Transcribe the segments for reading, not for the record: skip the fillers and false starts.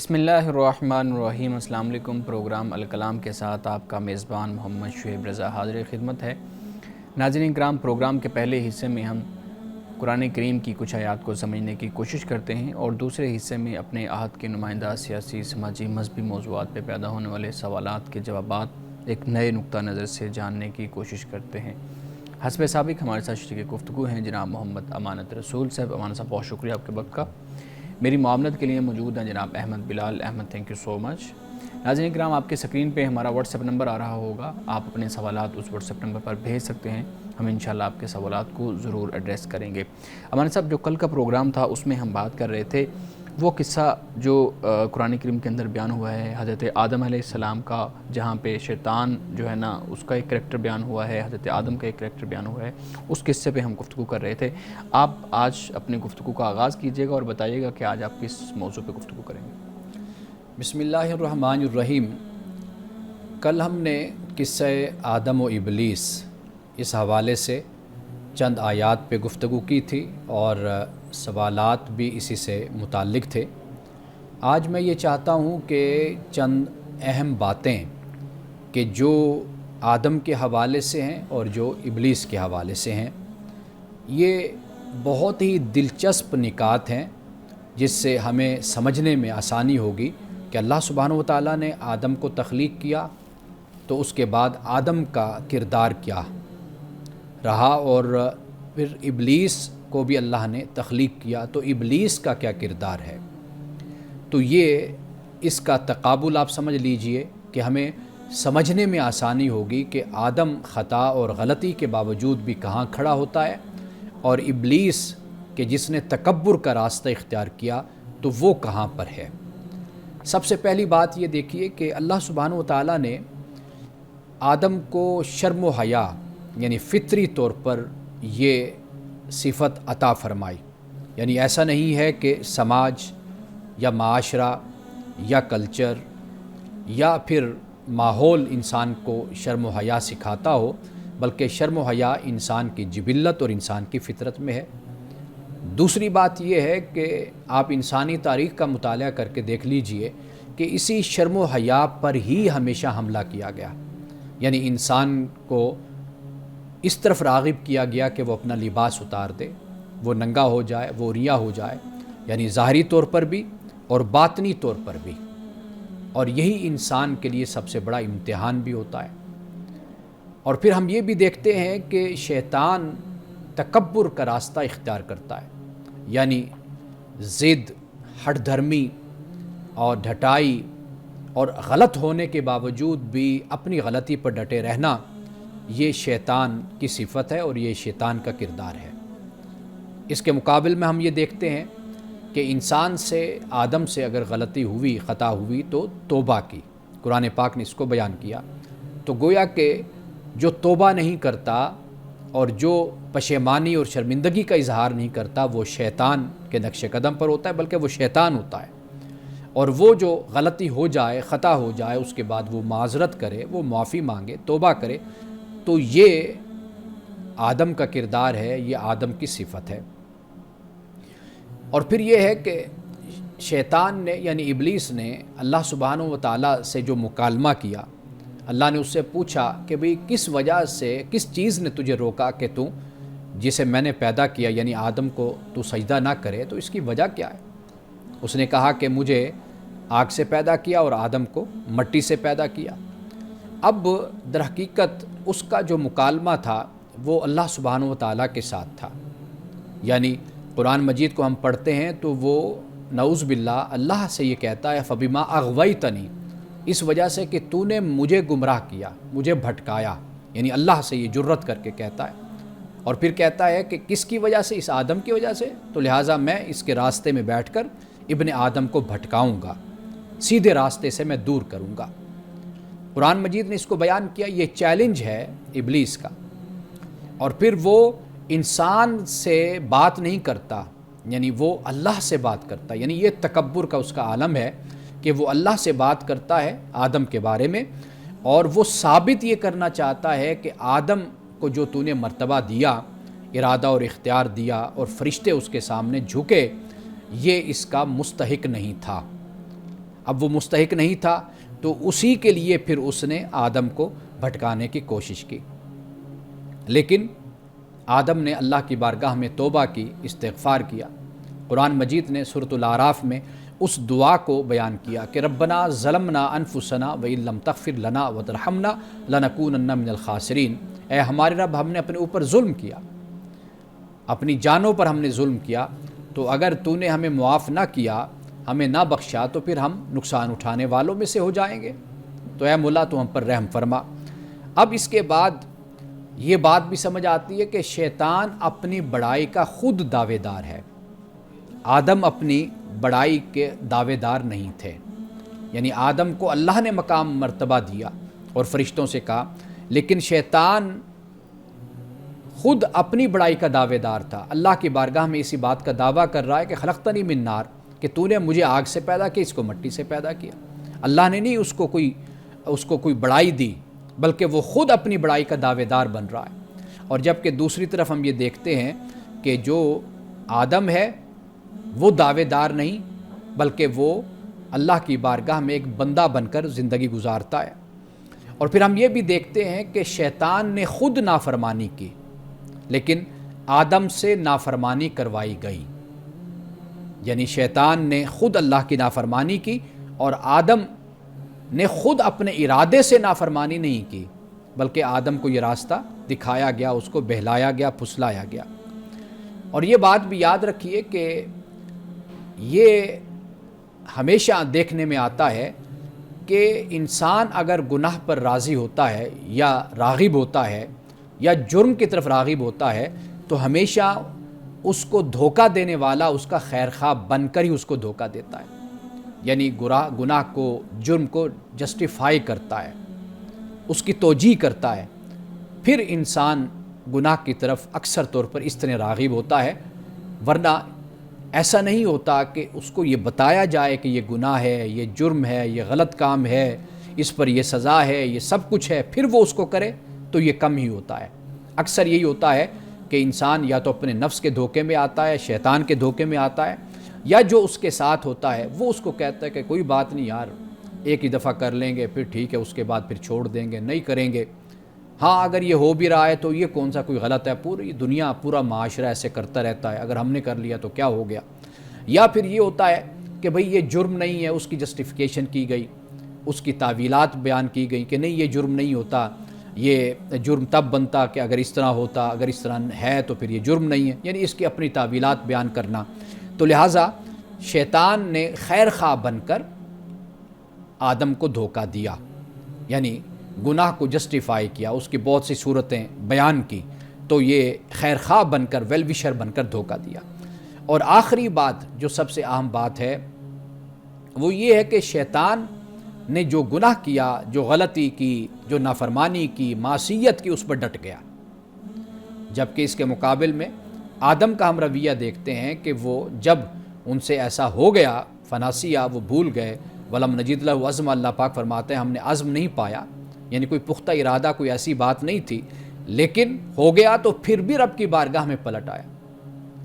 بسم اللہ الرحمن الرحیم۔ السلام علیکم۔ پروگرام الکلام کے ساتھ آپ کا میزبان محمد شعیب رضا حاضر خدمت ہے۔ ناظرین کرام، پروگرام کے پہلے حصے میں ہم قرآن کریم کی کچھ آیات کو سمجھنے کی کوشش کرتے ہیں اور دوسرے حصے میں اپنے عہد کے نمائندہ سیاسی، سماجی، مذہبی موضوعات پہ پیدا ہونے والے سوالات کے جوابات ایک نئے نقطہ نظر سے جاننے کی کوشش کرتے ہیں۔ حسب سابق ہمارے ساتھ شریک گفتگو ہیں جناب محمد امانت رسول صاحب۔ امانت صاحب بہت شکریہ آپ کے وقت کا۔ میری معاونت کے لیے موجود ہیں جناب احمد بلال۔ احمد تھینک یو سو مچ۔ ناظرین کرام، آپ کے سکرین پہ ہمارا واٹس ایپ نمبر آ رہا ہوگا، آپ اپنے سوالات اس واٹس ایپ نمبر پر بھیج سکتے ہیں، ہم انشاءاللہ آپ کے سوالات کو ضرور ایڈریس کریں گے۔ امانت صاحب، جو کل کا پروگرام تھا اس میں ہم بات کر رہے تھے وہ قصہ جو قرآن کریم کے اندر بیان ہوا ہے حضرت آدم علیہ السلام کا، جہاں پہ شیطان جو ہے نا اس کا ایک کریکٹر بیان ہوا ہے، حضرت آدم کا ایک کریکٹر بیان ہوا ہے، اس قصے پہ ہم گفتگو کر رہے تھے۔ آپ آج اپنے گفتگو کا آغاز کیجیے گا اور بتائیے گا کہ آج آپ کس موضوع پہ گفتگو کریں گے۔ بسم اللہ الرحمن الرحیم۔ کل ہم نے قصہ آدم و ابلیس اس حوالے سے چند آیات پہ گفتگو کی تھی اور سوالات بھی اسی سے متعلق تھے۔ آج میں یہ چاہتا ہوں کہ چند اہم باتیں کہ جو آدم کے حوالے سے ہیں اور جو ابلیس کے حوالے سے ہیں، یہ بہت ہی دلچسپ نکات ہیں جس سے ہمیں سمجھنے میں آسانی ہوگی کہ اللہ سبحانہ و تعالیٰ نے آدم کو تخلیق کیا تو اس کے بعد آدم کا کردار کیا رہا، اور پھر ابلیس کو بھی اللہ نے تخلیق کیا تو ابلیس کا کیا کردار ہے۔ تو یہ اس کا تقابل آپ سمجھ لیجئے کہ ہمیں سمجھنے میں آسانی ہوگی کہ آدم خطا اور غلطی کے باوجود بھی کہاں کھڑا ہوتا ہے، اور ابلیس کہ جس نے تکبر کا راستہ اختیار کیا تو وہ کہاں پر ہے۔ سب سے پہلی بات یہ دیکھیے کہ اللہ سبحانہ و تعالیٰ نے آدم کو شرم و حیا یعنی فطری طور پر یہ صفت عطا فرمائی۔ یعنی ایسا نہیں ہے کہ سماج یا معاشرہ یا کلچر یا پھر ماحول انسان کو شرم و حیا سکھاتا ہو، بلکہ شرم و حیا انسان کی جبلت اور انسان کی فطرت میں ہے۔ دوسری بات یہ ہے کہ آپ انسانی تاریخ کا مطالعہ کر کے دیکھ لیجئے کہ اسی شرم و حیا پر ہی ہمیشہ حملہ کیا گیا، یعنی انسان کو اس طرف راغب کیا گیا کہ وہ اپنا لباس اتار دے، وہ ننگا ہو جائے، وہ ریا ہو جائے، یعنی ظاہری طور پر بھی اور باطنی طور پر بھی، اور یہی انسان کے لیے سب سے بڑا امتحان بھی ہوتا ہے۔ اور پھر ہم یہ بھی دیکھتے ہیں کہ شیطان تکبر کا راستہ اختیار کرتا ہے، یعنی ضد، ہٹ دھرمی اور ڈھٹائی اور غلط ہونے کے باوجود بھی اپنی غلطی پر ڈٹے رہنا، یہ شیطان کی صفت ہے اور یہ شیطان کا کردار ہے۔ اس کے مقابل میں ہم یہ دیکھتے ہیں کہ انسان سے، آدم سے اگر غلطی ہوئی، خطا ہوئی تو توبہ کی، قرآن پاک نے اس کو بیان کیا۔ تو گویا کہ جو توبہ نہیں کرتا اور جو پشیمانی اور شرمندگی کا اظہار نہیں کرتا وہ شیطان کے نقش قدم پر ہوتا ہے، بلکہ وہ شیطان ہوتا ہے۔ اور وہ جو غلطی ہو جائے، خطا ہو جائے، اس کے بعد وہ معذرت کرے، وہ معافی مانگے، توبہ کرے، تو یہ آدم کا کردار ہے، یہ آدم کی صفت ہے۔ اور پھر یہ ہے کہ شیطان نے یعنی ابلیس نے اللہ سبحانہ و تعالیٰ سے جو مکالمہ کیا، اللہ نے اس سے پوچھا کہ بھئی کس وجہ سے، کس چیز نے تجھے روکا کہ تو جسے میں نے پیدا کیا یعنی آدم کو تو سجدہ نہ کرے، تو اس کی وجہ کیا ہے؟ اس نے کہا کہ مجھے آگ سے پیدا کیا اور آدم کو مٹی سے پیدا کیا۔ اب در حقیقت اس کا جو مکالمہ تھا وہ اللہ سبحانہ و تعالیٰ کے ساتھ تھا، یعنی قرآن مجید کو ہم پڑھتے ہیں تو وہ نعوذ باللہ اللہ سے یہ کہتا ہے فَبِمَا أَغْوَيْتَنِي، اس وجہ سے کہ تو نے مجھے گمراہ کیا، مجھے بھٹکایا، یعنی اللہ سے یہ جرت کر کے کہتا ہے۔ اور پھر کہتا ہے کہ کس کی وجہ سے؟ اس آدم کی وجہ سے، تو لہٰذا میں اس کے راستے میں بیٹھ کر ابن آدم کو بھٹکاؤں گا، سیدھے راستے سے میں دور کروں گا۔ قرآن مجید نے اس کو بیان کیا، یہ چیلنج ہے ابلیس کا۔ اور پھر وہ انسان سے بات نہیں کرتا، یعنی وہ اللہ سے بات کرتا ہے، یعنی یہ تکبر کا اس کا عالم ہے کہ وہ اللہ سے بات کرتا ہے آدم کے بارے میں، اور وہ ثابت یہ کرنا چاہتا ہے کہ آدم کو جو تو نے مرتبہ دیا، ارادہ اور اختیار دیا اور فرشتے اس کے سامنے جھکے، یہ اس کا مستحق نہیں تھا۔ اب وہ مستحق نہیں تھا، تو اسی کے لیے پھر اس نے آدم کو بھٹکانے کی کوشش کی۔ لیکن آدم نے اللہ کی بارگاہ میں توبہ کی، استغفار کیا۔ قرآن مجید نے سورۃ الاعراف میں اس دعا کو بیان کیا کہ ربنا ظلمنا انفسنا وان لم تغفر لنا وترحمنا لنکونن من الخاسرین، اے ہمارے رب ہم نے اپنے اوپر ظلم کیا، اپنی جانوں پر ہم نے ظلم کیا، تو اگر تو نے ہمیں معاف نہ کیا، ہمیں نہ بخشا، تو پھر ہم نقصان اٹھانے والوں میں سے ہو جائیں گے، تو اے مولا تو ہم پر رحم فرما۔ اب اس کے بعد یہ بات بھی سمجھ آتی ہے کہ شیطان اپنی بڑائی کا خود دعوے دار ہے، آدم اپنی بڑائی کے دعوے دار نہیں تھے۔ یعنی آدم کو اللہ نے مقام مرتبہ دیا اور فرشتوں سے کہا، لیکن شیطان خود اپنی بڑائی کا دعوے دار تھا، اللہ کی بارگاہ میں اسی بات کا دعویٰ کر رہا ہے کہ خلقتنی من نار، کہ تو نے مجھے آگ سے پیدا کیا، اس کو مٹی سے پیدا کیا۔ اللہ نے نہیں اس کو کوئی بڑائی دی، بلکہ وہ خود اپنی بڑائی کا دعوے دار بن رہا ہے۔ اور جبکہ دوسری طرف ہم یہ دیکھتے ہیں کہ جو آدم ہے وہ دعوے دار نہیں، بلکہ وہ اللہ کی بارگاہ میں ایک بندہ بن کر زندگی گزارتا ہے۔ اور پھر ہم یہ بھی دیکھتے ہیں کہ شیطان نے خود نافرمانی کی، لیکن آدم سے نافرمانی کروائی گئی۔ یعنی شیطان نے خود اللہ کی نافرمانی کی، اور آدم نے خود اپنے ارادے سے نافرمانی نہیں کی، بلکہ آدم کو یہ راستہ دکھایا گیا، اس کو بہلایا گیا، پھسلایا گیا۔ اور یہ بات بھی یاد رکھیے کہ یہ ہمیشہ دیکھنے میں آتا ہے کہ انسان اگر گناہ پر راضی ہوتا ہے یا راغب ہوتا ہے یا جرم کی طرف راغب ہوتا ہے، تو ہمیشہ اس کو دھوکہ دینے والا اس کا خیر خواہ بن کر ہی اس کو دھوکہ دیتا ہے۔ یعنی گناہ کو، جرم کو جسٹیفائی کرتا ہے، اس کی توجیہ کرتا ہے، پھر انسان گناہ کی طرف اکثر طور پر اس طرح راغب ہوتا ہے۔ ورنہ ایسا نہیں ہوتا کہ اس کو یہ بتایا جائے کہ یہ گناہ ہے، یہ جرم ہے، یہ غلط کام ہے، اس پر یہ سزا ہے، یہ سب کچھ ہے، پھر وہ اس کو کرے، تو یہ کم ہی ہوتا ہے۔ اکثر یہی ہوتا ہے کہ انسان یا تو اپنے نفس کے دھوکے میں آتا ہے، شیطان کے دھوکے میں آتا ہے، یا جو اس کے ساتھ ہوتا ہے وہ اس کو کہتا ہے کہ کوئی بات نہیں یار، ایک ہی دفعہ کر لیں گے، پھر ٹھیک ہے، اس کے بعد پھر چھوڑ دیں گے، نہیں کریں گے۔ ہاں اگر یہ ہو بھی رہا ہے تو یہ کون سا کوئی غلط ہے، پوری دنیا، پورا معاشرہ ایسے کرتا رہتا ہے، اگر ہم نے کر لیا تو کیا ہو گیا۔ یا پھر یہ ہوتا ہے کہ بھئی یہ جرم نہیں ہے، اس کی جسٹیفیکیشن کی گئی، اس کی تعویلات بیان کی گئی کہ نہیں یہ جرم نہیں ہوتا، یہ جرم تب بنتا کہ اگر اس طرح ہوتا، اگر اس طرح ہے تو پھر یہ جرم نہیں ہے، یعنی اس کی اپنی تعویلات بیان کرنا۔ تو لہٰذا شیطان نے خیر خواہ بن کر آدم کو دھوکہ دیا، یعنی گناہ کو جسٹیفائی کیا، اس کی بہت سی صورتیں بیان کی، تو یہ خیر خواہ بن کر، ویل وشر بن کر دھوکہ دیا۔ اور آخری بات جو سب سے اہم بات ہے وہ یہ ہے کہ شیطان نے جو گناہ کیا، جو غلطی کی، جو نافرمانی کی، معصیت کی، اس پر ڈٹ گیا، جبکہ اس کے مقابل میں آدم کا ہم رویہ دیکھتے ہیں کہ وہ جب ان سے ایسا ہو گیا، فناسیہ، وہ بھول گئے، ولم نجد لہ عزم، اللہ پاک فرماتے ہیں ہم نے عزم نہیں پایا، یعنی کوئی پختہ ارادہ، کوئی ایسی بات نہیں تھی، لیکن ہو گیا تو پھر بھی رب کی بارگاہ میں پلٹ آیا،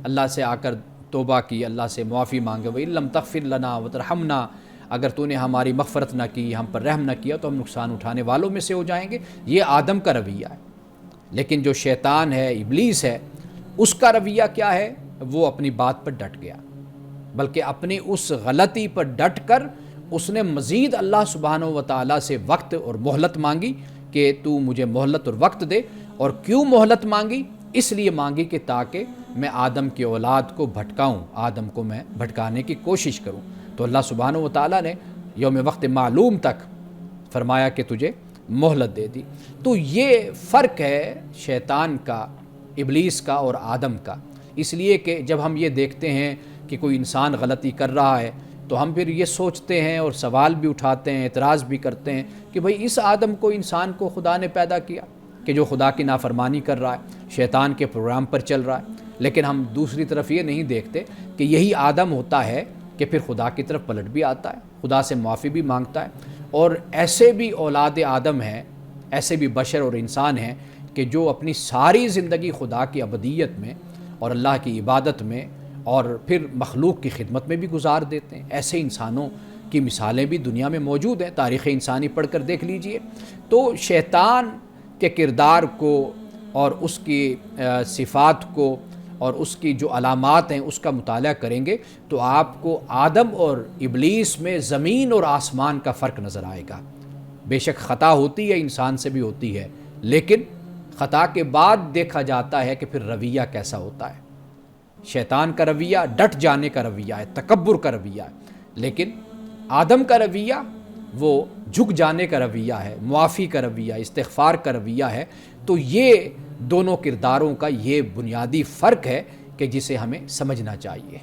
اللہ سے آ کر توبہ کی، اللہ سے معافی مانگے، وَإِن لَّمْ تَغْفِرْ لَنَا وَتَرْحَمْنَا، اگر تو نے ہماری مغفرت نہ کی، ہم پر رحم نہ کیا تو ہم نقصان اٹھانے والوں میں سے ہو جائیں گے۔ یہ آدم کا رویہ ہے۔ لیکن جو شیطان ہے، ابلیس ہے، اس کا رویہ کیا ہے؟ وہ اپنی بات پر ڈٹ گیا، بلکہ اپنی اس غلطی پر ڈٹ کر اس نے مزید اللہ سبحانہ و تعالیٰ سے وقت اور مہلت مانگی کہ تو مجھے مہلت اور وقت دے۔ اور کیوں مہلت مانگی؟ اس لیے مانگی کہ تاکہ میں آدم کی اولاد کو بھٹکاؤں، آدم کو میں بھٹکانے کی کوشش کروں۔ تو اللہ سبحانہ و تعالیٰ نے یوم وقت معلوم تک فرمایا کہ تجھے مہلت دے دی۔ تو یہ فرق ہے شیطان کا، ابلیس کا اور آدم کا۔ اس لیے کہ جب ہم یہ دیکھتے ہیں کہ کوئی انسان غلطی کر رہا ہے تو ہم پھر یہ سوچتے ہیں اور سوال بھی اٹھاتے ہیں، اعتراض بھی کرتے ہیں کہ بھئی اس آدم کو، انسان کو خدا نے پیدا کیا کہ جو خدا کی نافرمانی کر رہا ہے، شیطان کے پروگرام پر چل رہا ہے۔ لیکن ہم دوسری طرف یہ نہیں دیکھتے کہ یہی آدم ہوتا ہے کہ پھر خدا کی طرف پلٹ بھی آتا ہے، خدا سے معافی بھی مانگتا ہے۔ اور ایسے بھی اولاد آدم ہیں، ایسے بھی بشر اور انسان ہیں کہ جو اپنی ساری زندگی خدا کی عبودیت میں اور اللہ کی عبادت میں اور پھر مخلوق کی خدمت میں بھی گزار دیتے ہیں۔ ایسے انسانوں کی مثالیں بھی دنیا میں موجود ہیں، تاریخ انسانی پڑھ کر دیکھ لیجئے۔ تو شیطان کے کردار کو اور اس کی صفات کو اور اس کی جو علامات ہیں اس کا مطالعہ کریں گے تو آپ کو آدم اور ابلیس میں زمین اور آسمان کا فرق نظر آئے گا۔ بے شک خطا ہوتی ہے، انسان سے بھی ہوتی ہے، لیکن خطا کے بعد دیکھا جاتا ہے کہ پھر رویہ کیسا ہوتا ہے۔ شیطان کا رویہ ڈٹ جانے کا رویہ ہے، تکبر کا رویہ ہے، لیکن آدم کا رویہ وہ جھک جانے کا رویہ ہے، معافی کا رویہ، استغفار کا رویہ ہے۔ تو یہ دونوں کرداروں کا یہ بنیادی فرق ہے کہ جسے ہمیں سمجھنا چاہیے۔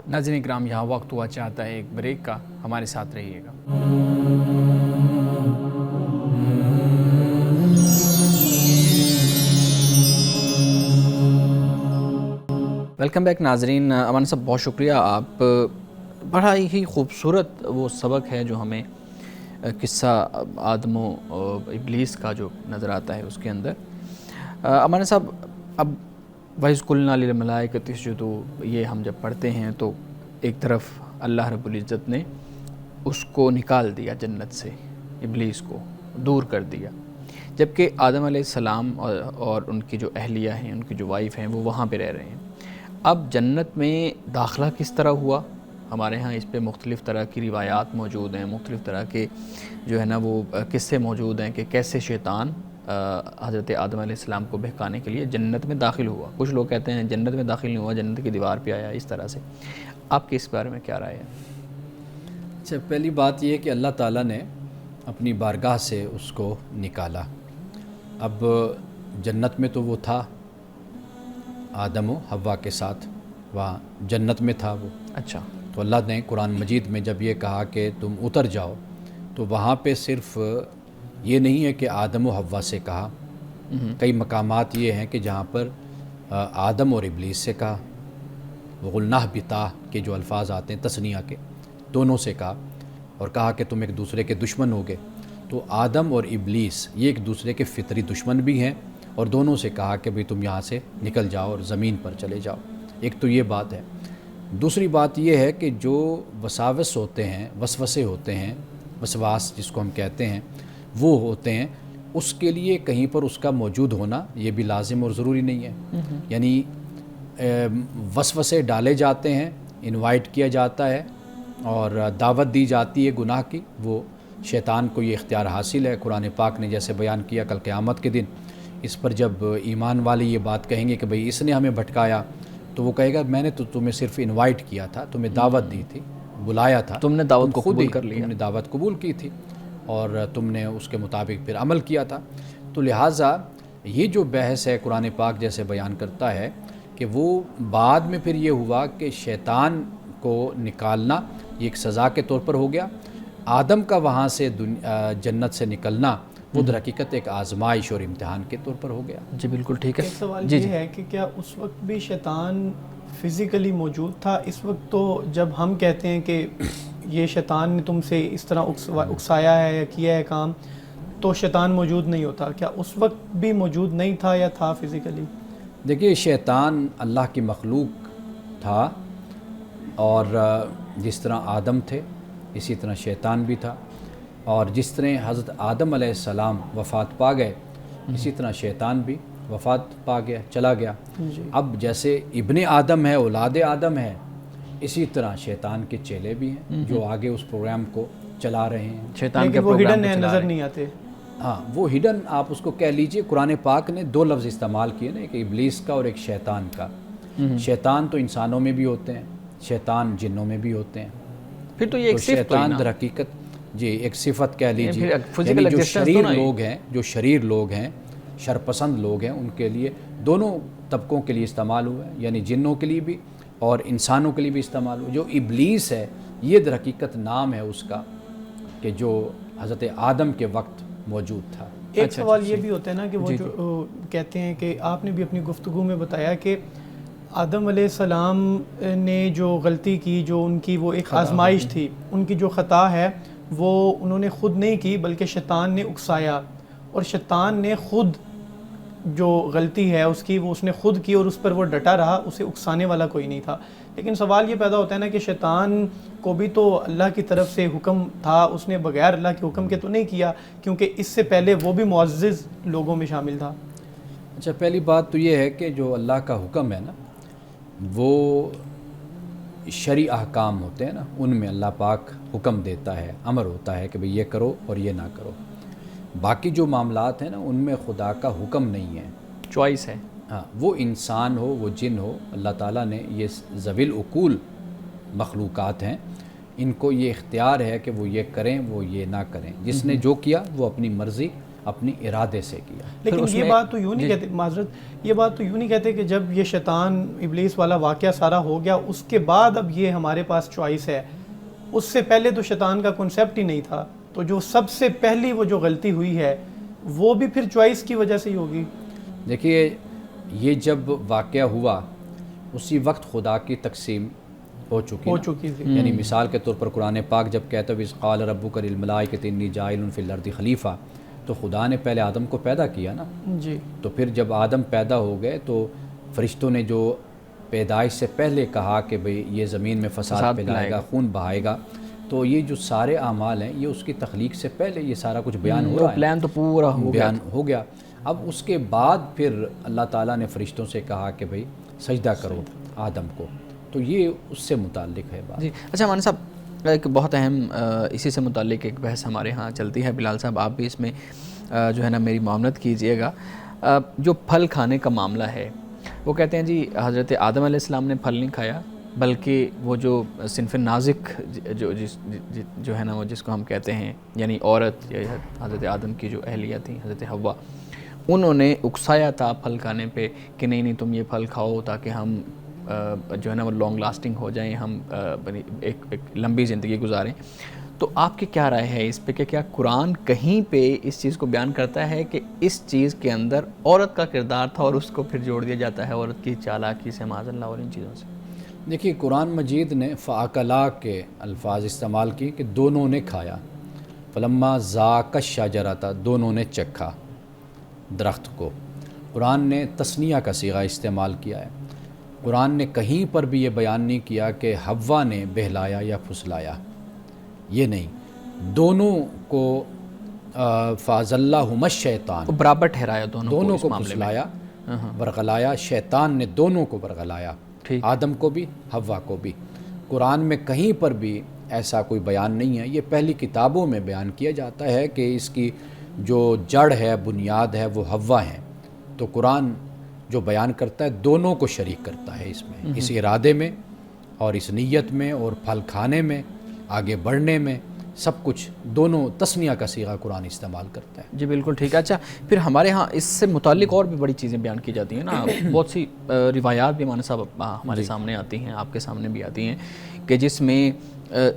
ناظرین کرام، یہاں وقت ہوا چاہتا ہے ایک بریک کا، ہمارے ساتھ رہیے گا۔ ویلکم بیک ناظرین۔ امان صاحب بہت شکریہ، آپ بڑا ہی خوبصورت وہ سبق ہے جو ہمیں قصہ آدم و ابلیس کا جو نظر آتا ہے اس کے اندر۔ امان صاحب، اب وَإِذْ قُلْنَا لِلْمَلَائِكَةِ اسْجُدُوا، یہ ہم جب پڑھتے ہیں تو ایک طرف اللہ رب العزت نے اس کو نکال دیا جنت سے، ابلیس کو دور کر دیا، جبکہ آدم علیہ السلام اور ان کی جو اہلیہ ہیں، ان کی جو وائف ہیں، وہ وہاں پہ رہ رہے ہیں۔ اب جنت میں داخلہ کس طرح ہوا؟ ہمارے ہاں اس پہ مختلف طرح کی روایات موجود ہیں، مختلف طرح کے جو ہے نا وہ قصے موجود ہیں کہ کیسے شیطان حضرت آدم علیہ السلام کو بہکانے کے لیے جنت میں داخل ہوا۔ کچھ لوگ کہتے ہیں جنت میں داخل نہیں ہوا، جنت کی دیوار پہ آیا، اس طرح سے۔ آپ کی اس بارے میں کیا رائے ہے؟ اچھا، پہلی بات یہ کہ اللہ تعالیٰ نے اپنی بارگاہ سے اس کو نکالا۔ اب جنت میں تو وہ تھا آدم و حوا کے ساتھ، وہاں جنت میں تھا وہ۔ اچھا، تو اللہ نے قرآن مجید میں جب یہ کہا کہ تم اتر جاؤ، تو وہاں پہ صرف یہ نہیں ہے کہ آدم و حوا سے کہا، کئی مقامات یہ ہیں کہ جہاں پر آدم اور ابلیس سے کہا، وَقُلْنَا اهْبِطَا کے جو الفاظ آتے ہیں تثنیہ کے، دونوں سے کہا، اور کہا کہ تم ایک دوسرے کے دشمن ہوگے۔ تو آدم اور ابلیس یہ ایک دوسرے کے فطری دشمن بھی ہیں، اور دونوں سے کہا کہ بھئی تم یہاں سے نکل جاؤ اور زمین پر چلے جاؤ۔ ایک تو یہ بات ہے۔ دوسری بات یہ ہے کہ جو وساوس ہوتے ہیں، وسوسے ہوتے ہیں، وسواس جس کو ہم کہتے ہیں، وہ ہوتے ہیں، اس کے لیے کہیں پر اس کا موجود ہونا یہ بھی لازم اور ضروری نہیں ہے۔ یعنی وسوسے ڈالے جاتے ہیں، انوائٹ کیا جاتا ہے اور دعوت دی جاتی ہے گناہ کی، وہ شیطان کو یہ اختیار حاصل ہے۔ قرآن پاک نے جیسے بیان کیا کل قیامت کے دن اس پر جب ایمان والے یہ بات کہیں گے کہ بھئی اس نے ہمیں بھٹکایا، تو وہ کہے گا میں نے تو تمہیں صرف انوائٹ کیا تھا، تمہیں دعوت دی تھی، بلایا تھا، تم نے دعوت کو قبول کر لیا، تم نے دعوت قبول کی تھی اور تم نے اس کے مطابق پھر عمل کیا تھا۔ تو لہٰذا یہ جو بحث ہے قرآن پاک جیسے بیان کرتا ہے کہ وہ بعد میں پھر یہ ہوا کہ شیطان کو نکالنا یہ ایک سزا کے طور پر ہو گیا، آدم کا وہاں سے جنت سے نکلنا وہ در حقیقت ایک آزمائش اور امتحان کے طور پر ہو گیا۔ جی بالکل ٹھیک ہے۔ ایک سوال یہ ہے کہ کیا اس وقت بھی شیطان فزیکلی موجود تھا؟ اس وقت تو جب ہم کہتے ہیں کہ یہ شیطان نے تم سے اس طرح اکسایا ہے یا کیا ہے کام، تو شیطان موجود نہیں ہوتا، کیا اس وقت بھی موجود نہیں تھا یا تھا فزیکلی؟ دیکھیے، شیطان اللہ کی مخلوق تھا، اور جس طرح آدم تھے اسی طرح شیطان بھی تھا، اور جس طرح حضرت آدم علیہ السلام وفات پا گئے اسی طرح شیطان بھی وفات پا گیا، چلا گیا۔ اب جیسے ابن آدم ہے، اولاد آدم ہے، اسی طرح شیطان کے چیلے بھی ہیں جو آگے اس پروگرام کو چلا رہے ہیں۔ شیطان کے وہ پروگرام ہڈن کو چلا نظر رہے نہیں آتے۔ ہاں، وہ ہڈن آپ اس کو کہہ لیجئے۔ قرآن پاک نے دو لفظ استعمال کیے نا، ایک ابلیس کا اور ایک شیطان کا۔ شیطان تو انسانوں میں بھی ہوتے ہیں، شیطان جنوں میں بھی ہوتے ہیں۔ پھر تو یہ ایک صفت شیطان در حقیقت جی ایک صفت کہہ لیجیے، یعنی جو شریر لوگ ہیں، شرپسند لوگ ہیں، ان کے لیے دونوں طبقوں کے لیے استعمال ہوا ہے، یعنی جنوں کے لیے بھی اور انسانوں کے لیے بھی استعمال ہوا۔ جو ابلیس ہے یہ در حقیقت نام ہے اس کا کہ جو حضرت آدم کے وقت موجود تھا۔ ایک سوال یہ بھی ہوتا ہے نا کہ وہ جو کہتے ہیں کہ آپ نے بھی اپنی گفتگو میں بتایا کہ آدم علیہ السلام نے جو غلطی کی، جو ان کی وہ ایک آزمائش تھی، ان کی جو خطا ہے وہ انہوں نے خود نہیں کی بلکہ شیطان نے اکسایا، اور شیطان نے خود جو غلطی ہے اس کی وہ اس نے خود کی اور اس پر وہ ڈٹا رہا, اسے اکسانے والا کوئی نہیں تھا. لیکن سوال یہ پیدا ہوتا ہے نا کہ شیطان کو بھی تو اللہ کی طرف سے حکم تھا, اس نے بغیر اللہ کے حکم کے تو نہیں کیا, کیونکہ اس سے پہلے وہ بھی معزز لوگوں میں شامل تھا. اچھا, پہلی بات تو یہ ہے کہ جو اللہ کا حکم ہے نا وہ شرعی احکام ہوتے ہیں نا, ان میں اللہ پاک حکم دیتا ہے, امر ہوتا ہے کہ بھئی یہ کرو اور یہ نہ کرو. باقی جو معاملات ہیں نا ان میں خدا کا حکم نہیں ہے, چوائس ہے. ہاں, وہ انسان ہو وہ جن ہو, اللہ تعالیٰ نے یہ ذوی العقول مخلوقات ہیں, ان کو یہ اختیار ہے کہ وہ یہ کریں وہ یہ نہ کریں. جس نے جو کیا وہ اپنی مرضی اپنی ارادے سے کیا. لیکن یہ بات تو یوں نہیں کہتے, معذرت, یہ بات تو یوں نہیں کہتے کہ جب یہ شیطان ابلیس والا واقعہ سارا ہو گیا اس کے بعد اب یہ ہمارے پاس چوائس ہے, اس سے پہلے تو شیطان کا کنسیپٹ ہی نہیں تھا. تو جو سب سے پہلی وہ جو غلطی ہوئی ہے وہ بھی پھر چوائس کی وجہ سے ہی ہوگی. دیکھیے, یہ جب واقعہ ہوا اسی وقت خدا کی تقسیم ہو چکی تھی. یعنی مثال کے طور پر قرآن پاک جب کہتا ہے اذ قال ربک للملائکۃ انی جاعل فی الارض خلیفہ, تو خدا نے پہلے آدم کو پیدا کیا نا. جی. تو پھر جب آدم پیدا ہو گئے تو فرشتوں نے جو پیدائش سے پہلے کہا کہ بھئی یہ زمین میں فساد پھیلائے گا, خون بہائے گا, تو یہ جو سارے اعمال ہیں یہ اس کی تخلیق سے پہلے یہ سارا کچھ بیان ہو رہا ہے, پلان تو پورا بیان ہو گیا. اب اس کے بعد پھر اللہ تعالیٰ نے فرشتوں سے کہا کہ بھئی سجدہ کرو آدم کو, تو یہ اس سے متعلق ہے بات. جی. اچھا مولانا صاحب, ایک بہت اہم اسی سے متعلق ایک بحث ہمارے ہاں چلتی ہے. بلال صاحب آپ بھی اس میں جو ہے نا میری معاملت کیجئے گا. جو پھل کھانے کا معاملہ ہے, وہ کہتے ہیں جی حضرت آدم علیہ السلام نے پھل نہیں کھایا, بلکہ وہ جو صنف نازک جو ہے نا وہ جس کو ہم کہتے ہیں, یعنی عورت, حضرت آدم کی جو اہلیہ تھیں حضرت حوا, انہوں نے اکسایا تھا پھل کھانے پہ کہ نہیں تم یہ پھل کھاؤ تاکہ ہم جو ہے نا وہ لانگ لاسٹنگ ہو جائیں, ہم ایک لمبی زندگی گزاریں. تو آپ کی کیا رائے ہے اس پہ کہ کیا قرآن کہیں پہ اس چیز کو بیان کرتا ہے کہ اس چیز کے اندر عورت کا کردار تھا اور اس کو پھر جوڑ دیا جاتا ہے عورت کی چالاکی سے, معاذ اللہ, اور ان چیزوں سے؟ دیکھیے, قرآن مجید نے فَأَكَلَا کے الفاظ استعمال کیے کہ دونوں نے کھایا. فَلَمَّا ذَاقَ الشَّجَرَةَ, دونوں نے چکھا درخت کو. قرآن نے تثنیہ کا صیغہ استعمال کیا ہے. قرآن نے کہیں پر بھی یہ بیان نہیں کیا کہ حوا نے بہلایا یا پھسلایا, یہ نہیں. دونوں کو فَأَزَلَّهُمَا الشَّيْطَانُ, برابر ٹھہرایا دونوں کو پھسلایا, ورغلایا. شیطان نے دونوں کو ورغلایا, آدم کو بھی حوا کو بھی. قرآن میں کہیں پر بھی ایسا کوئی بیان نہیں ہے. یہ پہلی کتابوں میں بیان کیا جاتا ہے کہ اس کی جو جڑ ہے, بنیاد ہے, وہ حوا ہیں. تو قرآن جو بیان کرتا ہے دونوں کو شریک کرتا ہے اس میں, اس ارادے میں اور اس نیت میں اور پھل کھانے میں, آگے بڑھنے میں, سب کچھ دونوں تثنیہ کا صیغہ قرآن استعمال کرتا ہے. جی بالکل ٹھیک ہے. اچھا, پھر ہمارے ہاں اس سے متعلق اور بھی بڑی چیزیں بیان کی جاتی ہیں نا, بہت سی روایات بھی مولانا صاحب ہمارے سامنے آتی ہیں, آپ کے سامنے بھی آتی ہیں, کہ جس میں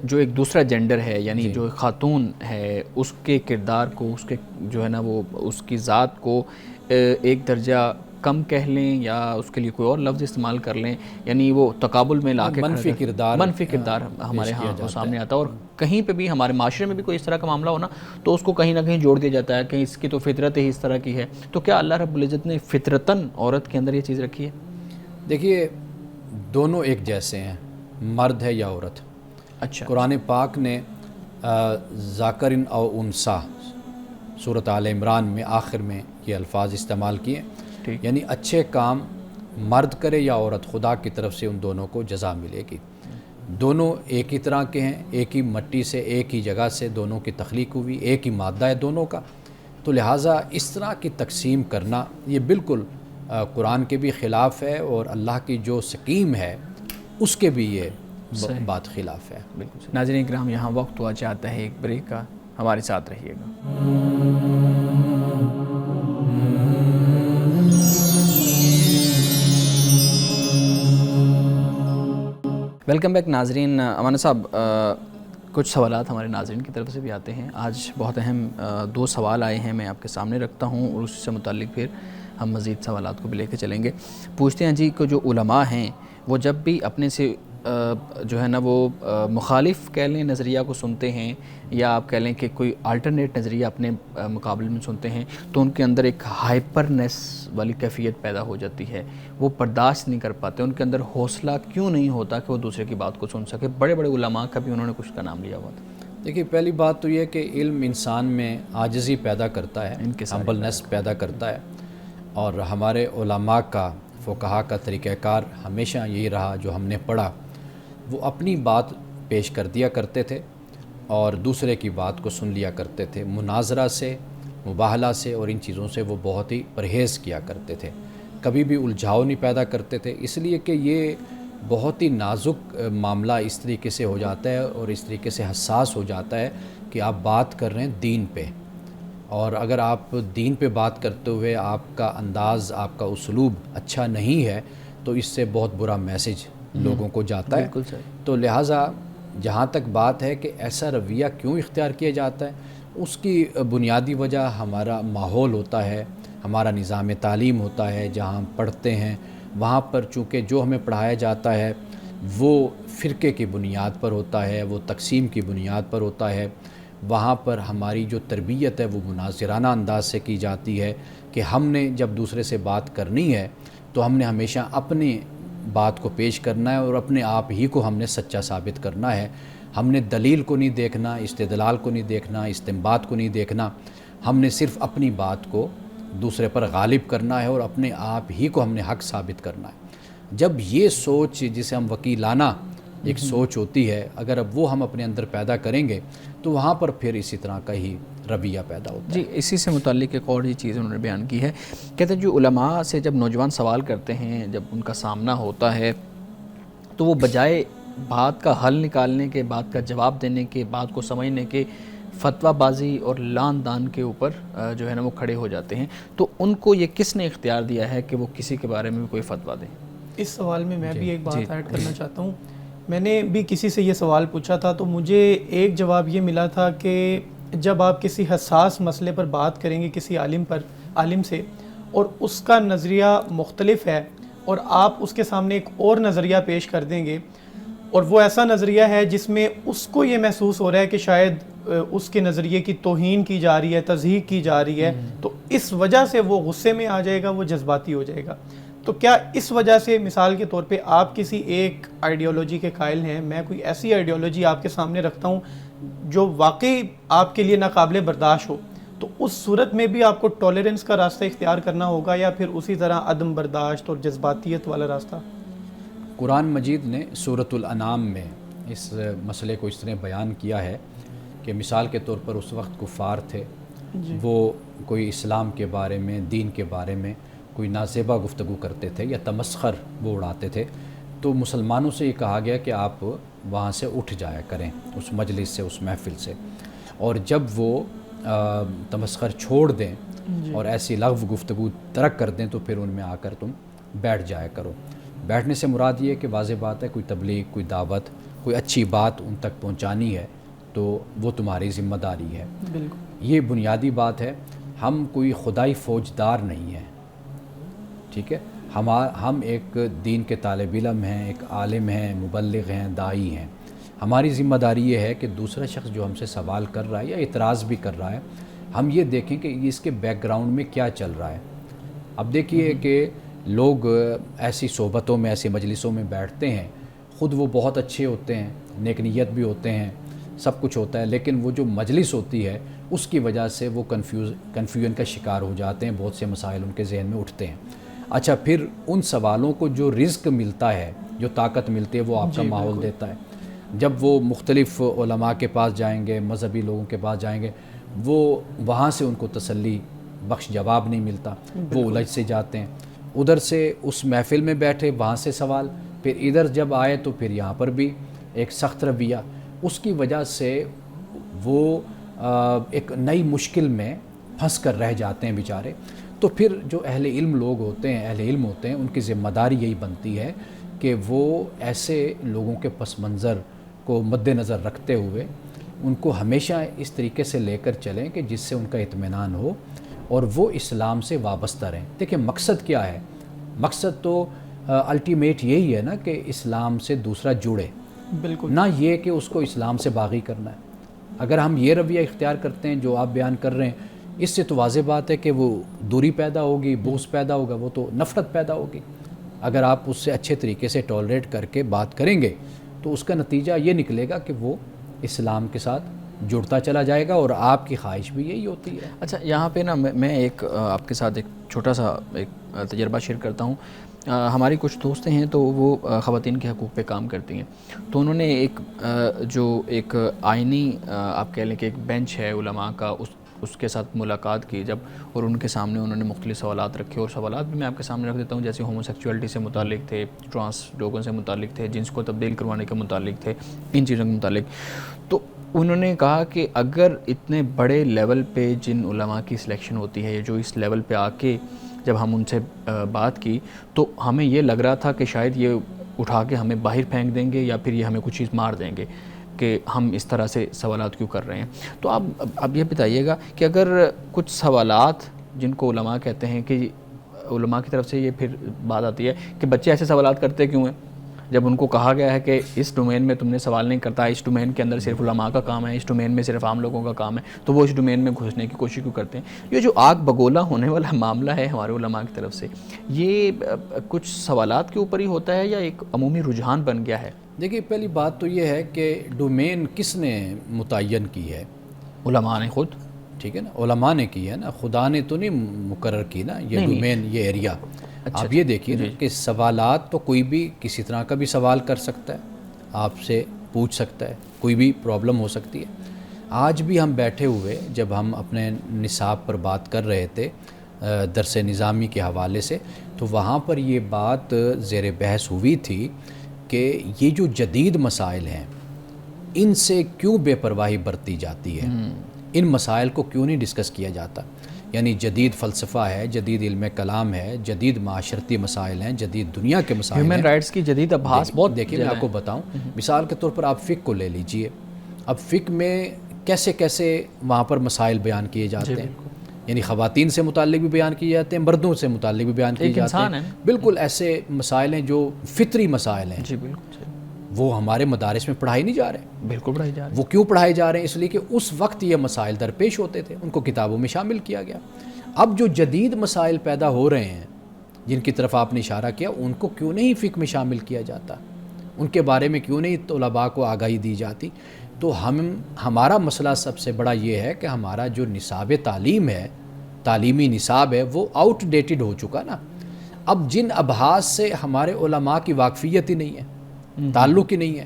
جو ایک دوسرا جینڈر ہے, یعنی جو خاتون ہے, اس کے کردار کو, اس کے جو ہے نا وہ اس کی ذات کو ایک درجہ کم کہہ لیں یا اس کے لیے کوئی اور لفظ استعمال کر لیں, یعنی وہ تقابل میں لا کے منفی کردار ہمارے ہاں سامنے آتا ہے. اور کہیں پہ بھی ہمارے معاشرے میں بھی کوئی اس طرح کا معاملہ ہونا تو اس کو کہیں نہ کہیں جوڑ دیا جاتا ہے کہ اس کی تو فطرت ہی اس طرح کی ہے. تو کیا اللہ رب العزت نے فطرتاً عورت کے اندر یہ چیز رکھی ہے؟ دیکھیے, دونوں ایک جیسے ہیں, مرد ہے یا عورت. اچھا, قرآن پاک نے ذاکرن او انسا سورۃ آل عمران میں آخر میں یہ الفاظ استعمال کیے, یعنی اچھے کام مرد کرے یا عورت, خدا کی طرف سے ان دونوں کو جزا ملے گی. دونوں ایک ہی طرح کے ہیں, ایک ہی مٹی سے, ایک ہی جگہ سے دونوں کی تخلیق ہوئی, ایک ہی مادہ ہے دونوں کا. تو لہٰذا اس طرح کی تقسیم کرنا یہ بالکل قرآن کے بھی خلاف ہے, اور اللہ کی جو سکیم ہے اس کے بھی یہ بات خلاف ہے. بالکل. ناظرین کرام, یہاں وقت ہوا چاہتا ہے ایک بریک کا, ہمارے ساتھ رہیے گا. ویلکم بیک ناظرین. مولانا صاحب, کچھ سوالات ہمارے ناظرین کی طرف سے بھی آتے ہیں. آج بہت اہم 2 سوال آئے ہیں, میں آپ کے سامنے رکھتا ہوں, اور اس سے متعلق پھر ہم مزید سوالات کو بھی لے کے چلیں گے. پوچھتے ہیں جی کہ جو علماء ہیں وہ جب بھی اپنے سے جو ہے نا وہ مخالف کہہ لیں نظریہ کو سنتے ہیں یا آپ کہہ لیں کہ کوئی الٹرنیٹ نظریہ اپنے مقابلے میں سنتے ہیں تو ان کے اندر ایک ہائپرنیس والی کیفیت پیدا ہو جاتی ہے، وہ برداشت نہیں کر پاتے، ان کے اندر حوصلہ کیوں نہیں ہوتا کہ وہ دوسرے کی بات کو سن سکے؟ بڑے بڑے علماء کا بھی انہوں نے کچھ کا نام لیا ہوا تھا۔ دیکھیے پہلی بات تو یہ کہ علم انسان میں عاجزی پیدا کرتا ہے، ہمبلنس پیدا کرتا ہے، اور ہمارے علماء کا فقہاء کا طریقہ کار ہمیشہ یہی رہا جو ہم نے پڑھا، وہ اپنی بات پیش کر دیا کرتے تھے اور دوسرے کی بات کو سن لیا کرتے تھے، مناظرہ سے، مباہلہ سے اور ان چیزوں سے وہ بہت ہی پرہیز کیا کرتے تھے، کبھی بھی الجھاؤ نہیں پیدا کرتے تھے، اس لیے کہ یہ بہت ہی نازک معاملہ اس طریقے سے ہو جاتا ہے اور اس طریقے سے حساس ہو جاتا ہے کہ آپ بات کر رہے ہیں دین پہ، اور اگر آپ دین پہ بات کرتے ہوئے آپ کا انداز، آپ کا اسلوب اچھا نہیں ہے تو اس سے بہت برا میسج لوگوں کو جاتا ہے۔ بالکل صحیح۔ تو لہٰذا جہاں تک بات ہے کہ ایسا رویہ کیوں اختیار کیا جاتا ہے، اس کی بنیادی وجہ ہمارا ماحول ہوتا ہے، ہمارا نظام تعلیم ہوتا ہے، جہاں ہم پڑھتے ہیں وہاں پر چونکہ جو ہمیں پڑھایا جاتا ہے وہ فرقے کی بنیاد پر ہوتا ہے، وہ تقسیم کی بنیاد پر ہوتا ہے، وہاں پر ہماری جو تربیت ہے وہ مناظرانہ انداز سے کی جاتی ہے کہ ہم نے جب دوسرے سے بات کرنی ہے تو ہم نے ہمیشہ اپنی بات کو پیش کرنا ہے اور اپنے آپ ہی کو ہم نے سچا ثابت کرنا ہے، ہم نے دلیل کو نہیں دیکھنا، استدلال کو نہیں دیکھنا، استنباط کو نہیں دیکھنا، ہم نے صرف اپنی بات کو دوسرے پر غالب کرنا ہے اور اپنے آپ ہی کو ہم نے حق ثابت کرنا ہے۔ جب یہ سوچ جسے ہم وکیلانہ ایک سوچ ہوتی ہے، اگر اب وہ ہم اپنے اندر پیدا کریں گے تو وہاں پر پھر اسی طرح کا ہی رویہ پیدا ہوتا ہے۔ جی، اسی سے متعلق ایک اور چیز انہوں نے بیان کی ہے، کہتے ہیں جو علماء سے جب نوجوان سوال کرتے ہیں، جب ان کا سامنا ہوتا ہے تو وہ بجائے بات کا حل نکالنے کے، بات کا جواب دینے کے، بات کو سمجھنے کے، فتویٰ بازی اور لان دان کے اوپر جو ہے نا وہ کھڑے ہو جاتے ہیں۔ تو ان کو یہ کس نے اختیار دیا ہے کہ وہ کسی کے بارے میں کوئی فتویٰ دیں؟ اس سوال میں بھی ایک بات ایڈ کرنا چاہتا ہوں۔ میں نے بھی کسی سے یہ سوال پوچھا تھا تو مجھے ایک جواب یہ ملا تھا کہ جب آپ کسی حساس مسئلے پر بات کریں گے کسی عالم سے اور اس کا نظریہ مختلف ہے اور آپ اس کے سامنے ایک اور نظریہ پیش کر دیں گے اور وہ ایسا نظریہ ہے جس میں اس کو یہ محسوس ہو رہا ہے کہ شاید اس کے نظریے کی توہین کی جا رہی ہے، تضحیق کی جا رہی ہے، تو اس وجہ سے وہ غصے میں آ جائے گا، وہ جذباتی ہو جائے گا۔ تو کیا اس وجہ سے مثال کے طور پہ آپ کسی ایک آئیڈیالوجی کے قائل ہیں، میں کوئی ایسی آئیڈیالوجی آپ کے سامنے رکھتا ہوں جو واقعی آپ کے لیے ناقابل برداشت ہو، تو اس صورت میں بھی آپ کو ٹالرنس کا راستہ اختیار کرنا ہوگا یا پھر اسی طرح عدم برداشت اور جذباتیت والا راستہ؟ قرآن مجید نے سورۃ الانعام میں اس مسئلے کو اس طرح بیان کیا ہے کہ مثال کے طور پر اس وقت کفار تھے، وہ کوئی اسلام کے بارے میں، دین کے بارے میں کوئی نازیبا گفتگو کرتے تھے یا تمسخر وہ اڑاتے تھے، تو مسلمانوں سے یہ کہا گیا کہ آپ وہاں سے اٹھ جایا کریں، اس مجلس سے، اس محفل سے، اور جب وہ تمسخر چھوڑ دیں اور ایسی لغو گفتگو ترک کر دیں تو پھر ان میں آ کر تم بیٹھ جایا کرو۔ بیٹھنے سے مراد یہ ہے کہ واضح بات ہے کوئی تبلیغ، کوئی دعوت، کوئی اچھی بات ان تک پہنچانی ہے تو وہ تمہاری ذمہ داری ہے۔ بالکل، یہ بنیادی بات ہے۔ ہم کوئی خدائی فوجدار نہیں ہیں، ٹھیک ہے، ہم ایک دین کے طالب علم ہیں، ایک عالم ہیں، مبلغ ہیں، داعی ہیں۔ ہماری ذمہ داری یہ ہے کہ دوسرا شخص جو ہم سے سوال کر رہا ہے یا اعتراض بھی کر رہا ہے، ہم یہ دیکھیں کہ اس کے بیک گراؤنڈ میں کیا چل رہا ہے۔ اب دیکھیے کہ لوگ ایسی صحبتوں میں، ایسی مجلسوں میں بیٹھتے ہیں، خود وہ بہت اچھے ہوتے ہیں، نیک نیت بھی ہوتے ہیں، سب کچھ ہوتا ہے، لیکن وہ جو مجلس ہوتی ہے اس کی وجہ سے وہ کنفیوژن کا شکار ہو جاتے ہیں، بہت سے مسائل ان کے ذہن میں اٹھتے ہیں۔ اچھا، پھر ان سوالوں کو جو رزق ملتا ہے، جو طاقت ملتی ہے، وہ آپ کا ماحول دیتا ہے۔ جب وہ مختلف علماء کے پاس جائیں گے، مذہبی لوگوں کے پاس جائیں گے، وہ وہاں سے ان کو تسلی بخش جواب نہیں ملتا، وہ الجھ سے جاتے ہیں۔ ادھر سے اس محفل میں بیٹھے، وہاں سے سوال، پھر ادھر جب آئے تو پھر یہاں پر بھی ایک سخت رویہ، اس کی وجہ سے وہ ایک نئی مشکل میں پھنس کر رہ جاتے ہیں بیچارے۔ تو پھر جو اہل علم لوگ ہوتے ہیں، اہل علم ہوتے ہیں، ان کی ذمہ داری یہی بنتی ہے کہ وہ ایسے لوگوں کے پس منظر کو مد نظر رکھتے ہوئے ان کو ہمیشہ اس طریقے سے لے کر چلیں کہ جس سے ان کا اطمینان ہو اور وہ اسلام سے وابستہ رہیں۔ دیکھیں مقصد کیا ہے؟ مقصد تو الٹیمیٹ یہی ہے نا کہ اسلام سے دوسرا جڑے، بالکل، نہ یہ کہ اس کو اسلام سے باغی کرنا ہے۔ اگر ہم یہ رویہ اختیار کرتے ہیں جو آپ بیان کر رہے ہیں، اس سے تو واضح بات ہے کہ وہ دوری پیدا ہوگی، بغض پیدا ہوگا، وہ تو نفرت پیدا ہوگی۔ اگر آپ اس سے اچھے طریقے سے ٹالریٹ کر کے بات کریں گے تو اس کا نتیجہ یہ نکلے گا کہ وہ اسلام کے ساتھ جڑتا چلا جائے گا، اور آپ کی خواہش بھی یہی ہوتی ہے۔ اچھا، یہاں پہ نا میں ایک آپ کے ساتھ ایک چھوٹا سا ایک تجربہ شیئر کرتا ہوں۔ ہماری کچھ دوستیں ہیں تو وہ خواتین کے حقوق پہ کام کرتی ہیں، تو انہوں نے ایک آئینی آپ کہہ لیں کہ ایک بینچ ہے علماء کا، اس کے ساتھ ملاقات کی جب، اور ان کے سامنے انہوں نے مختلف سوالات رکھے، اور سوالات بھی میں آپ کے سامنے رکھ دیتا ہوں، جیسے ہومو سیکچولیٹی سے متعلق تھے، ٹرانس لوگوں سے متعلق تھے، جنس کو تبدیل کروانے کے متعلق تھے، ان چیزوں کے متعلق۔ تو انہوں نے کہا کہ اگر اتنے بڑے لیول پہ جن علماء کی سلیکشن ہوتی ہے، جو اس لیول پہ آ کے جب ہم ان سے بات کی تو ہمیں یہ لگ رہا تھا کہ شاید یہ اٹھا کے ہمیں باہر پھینک دیں گے، یا پھر یہ ہمیں کچھ چیز مار دیں گے کہ ہم اس طرح سے سوالات کیوں کر رہے ہیں۔ تو آپ یہ بتائیے گا کہ اگر کچھ سوالات جن کو علماء کہتے ہیں کہ علماء کی طرف سے یہ پھر بات آتی ہے کہ بچے ایسے سوالات کرتے کیوں ہیں، جب ان کو کہا گیا ہے کہ اس ڈومین میں تم نے سوال نہیں کرتا، اس ڈومین کے اندر صرف علماء کا کام ہے، اس ڈومین میں صرف عام لوگوں کا کام ہے، تو وہ اس ڈومین میں گھسنے کی کوشش کیوں کرتے ہیں۔ یہ جو آگ بگولا ہونے والا معاملہ ہے ہمارے علماء کی طرف سے، یہ کچھ سوالات کے اوپر ہی ہوتا ہے یا ایک عمومی رجحان بن گیا ہے؟ دیکھیے، پہلی بات تو یہ ہے کہ ڈومین کس نے متعین کی ہے؟ علماء نے خود، ٹھیک ہے نا، علماء نے کی ہے نا، خدا نے تو نہیں مقرر کی نا یہ ڈومین، یہ ایریا۔ آپ یہ دیکھیے نا کہ سوالات تو کوئی بھی کسی طرح کا بھی سوال کر سکتا ہے، آپ سے پوچھ سکتا ہے، کوئی بھی پرابلم ہو سکتی ہے۔ آج بھی ہم بیٹھے ہوئے جب ہم اپنے نصاب پر بات کر رہے تھے درس نظامی کے حوالے سے، تو وہاں پر یہ بات زیر بحث ہوئی تھی کہ یہ جو جدید مسائل ہیں ان سے کیوں بے پرواہی برتی جاتی ہے، ان مسائل کو کیوں نہیں ڈسکس کیا جاتا۔ یعنی جدید فلسفہ ہے، جدید علم کلام ہے، جدید معاشرتی مسائل ہیں، جدید دنیا کے مسائل ہیں، ہیومن رائٹس کی جدید ابحاث بہت۔ دیکھیے میں آپ کو بتاؤں، مثال کے طور پر آپ فقہ کو لے لیجئے۔ اب فقہ میں کیسے کیسے وہاں پر مسائل بیان کیے جاتے ہیں، یعنی خواتین سے متعلق بھی بیان کیے جاتے ہیں، مردوں سے متعلق بھی بیان کیے جاتے ہیں۔ بالکل ایسے مسائل ہیں جو فطری مسائل ہیں، جی بالکل، وہ ہمارے مدارس میں پڑھائی نہیں جا رہے۔ بالکل پڑھائی جا رہی۔ وہ کیوں پڑھائے جا رہے ہیں؟ اس لیے کہ اس وقت یہ مسائل درپیش ہوتے تھے، ان کو کتابوں میں شامل کیا گیا۔ اب جو جدید مسائل پیدا ہو رہے ہیں جن کی طرف آپ نے اشارہ کیا، ان کو کیوں نہیں فقہ میں شامل کیا جاتا، ان کے بارے میں کیوں نہیں طلباء کو آگاہی دی جاتی؟ تو ہمارا مسئلہ سب سے بڑا یہ ہے کہ ہمارا جو نصاب تعلیم ہے، تعلیمی نصاب ہے، وہ آؤٹ ڈیٹڈ ہو چکا نا۔ اب جن ابحاث سے ہمارے علماء کی واقفیت ہی نہیں ہے، تعلق ہی نہیں ہے،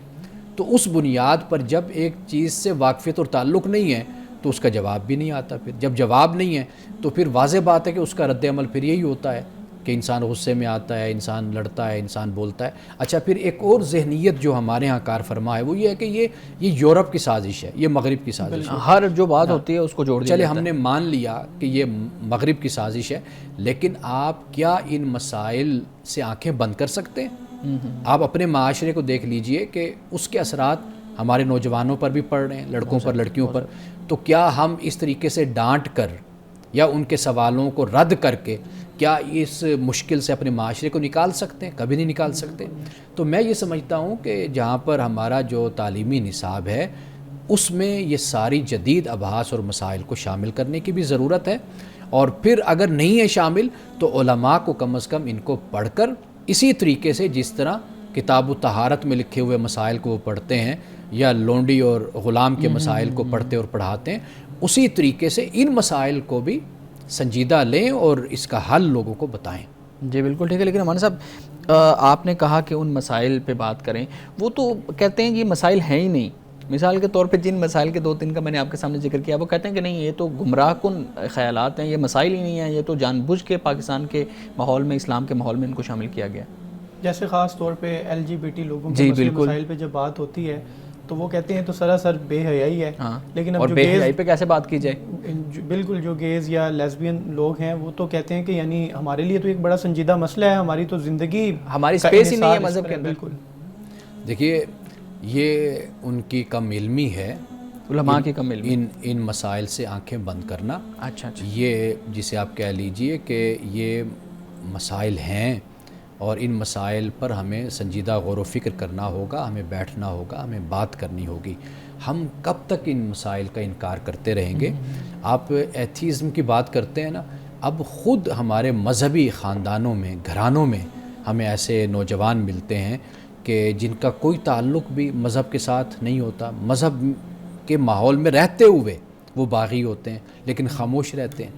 تو اس بنیاد پر جب ایک چیز سے واقفیت اور تعلق نہیں ہے تو اس کا جواب بھی نہیں آتا۔ پھر جب جواب نہیں ہے تو پھر واضح بات ہے کہ اس کا رد عمل پھر یہی ہوتا ہے کہ انسان غصے میں آتا ہے، انسان لڑتا ہے، انسان بولتا ہے۔ اچھا، پھر ایک اور ذہنیت جو ہمارے ہاں کار فرما ہے وہ یہ ہے کہ یہ یورپ کی سازش ہے، یہ مغرب کی سازش ہے۔ ہر جو بات ہوتی ہے اس کو جوڑ دیا چلے ہم نے مان لیا کہ یہ مغرب کی سازش ہے، لیکن آپ کیا ان مسائل سے آنکھیں بند کر سکتے ہیں؟ آپ اپنے معاشرے کو دیکھ لیجئے کہ اس کے اثرات ہمارے نوجوانوں پر بھی پڑ رہے ہیں، لڑکوں پر، لڑکیوں پر۔ تو کیا ہم اس طریقے سے ڈانٹ کر یا ان کے سوالوں کو رد کر کے کیا اس مشکل سے اپنے معاشرے کو نکال سکتے ہیں؟ کبھی نہیں نکال سکتے۔ تو میں یہ سمجھتا ہوں کہ جہاں پر ہمارا جو تعلیمی نصاب ہے اس میں یہ ساری جدید ابحاث اور مسائل کو شامل کرنے کی بھی ضرورت ہے، اور پھر اگر نہیں ہے شامل تو علماء کو کم از کم ان کو پڑھ کر اسی طریقے سے جس طرح کتاب و طہارت میں لکھے ہوئے مسائل کو وہ پڑھتے ہیں یا لونڈی اور غلام کے مسائل کو پڑھتے اور پڑھاتے ہیں، اسی طریقے سے ان مسائل کو بھی سنجیدہ لیں اور اس کا حل لوگوں کو بتائیں۔ جی بالکل ٹھیک ہے، لیکن مولانا صاحب آپ نے کہا کہ ان مسائل پہ بات کریں، وہ تو کہتے ہیں کہ یہ مسائل ہیں ہی نہیں۔ مثال کے طور پہ جن مسائل کے 2-3 کا میں نے آپ کے سامنے ذکر کیا، وہ کہتے ہیں کہ نہیں، یہ تو گمراہ کن خیالات ہیں، یہ مسائل ہی نہیں ہیں، یہ تو جان بوجھ کے پاکستان کے ماحول میں، اسلام کے ماحول میں ان کو شامل کیا گیا۔ جیسے خاص طور پہ LGBT لوگوں کے مسائل پہ جب بات ہوتی ہے تو وہ کہتے ہیں تو سراسر بے حیائی ہے، لیکن اب اور جو بے حیائی پہ کیسے بات کی جائے؟ بالکل، جو گیز یا لیسبین لوگ ہیں وہ تو کہتے ہیں کہ یعنی ہمارے لیے تو ایک بڑا سنجیدہ مسئلہ ہے، ہماری تو زندگی، ہماری سپیس ہی نہیں ہے مذہب کے اندر۔ بالکل، دیکھیے یہ ان کی کم علمی ہے، علماء کی کم علمی، ان مسائل سے آنکھیں بند کرنا۔ اچھا، یہ جسے آپ کہہ لیجئے کہ یہ مسائل ہیں اور ان مسائل پر ہمیں سنجیدہ غور و فکر کرنا ہوگا، ہمیں بیٹھنا ہوگا، ہمیں بات کرنی ہوگی۔ ہم کب تک ان مسائل کا انکار کرتے رہیں گے؟ آپ ایتھیزم کی بات کرتے ہیں نا، اب خود ہمارے مذہبی خاندانوں میں، گھرانوں میں ہمیں ایسے نوجوان ملتے ہیں کہ جن کا کوئی تعلق بھی مذہب کے ساتھ نہیں ہوتا، مذہب کے ماحول میں رہتے ہوئے وہ باغی ہوتے ہیں لیکن خاموش رہتے ہیں۔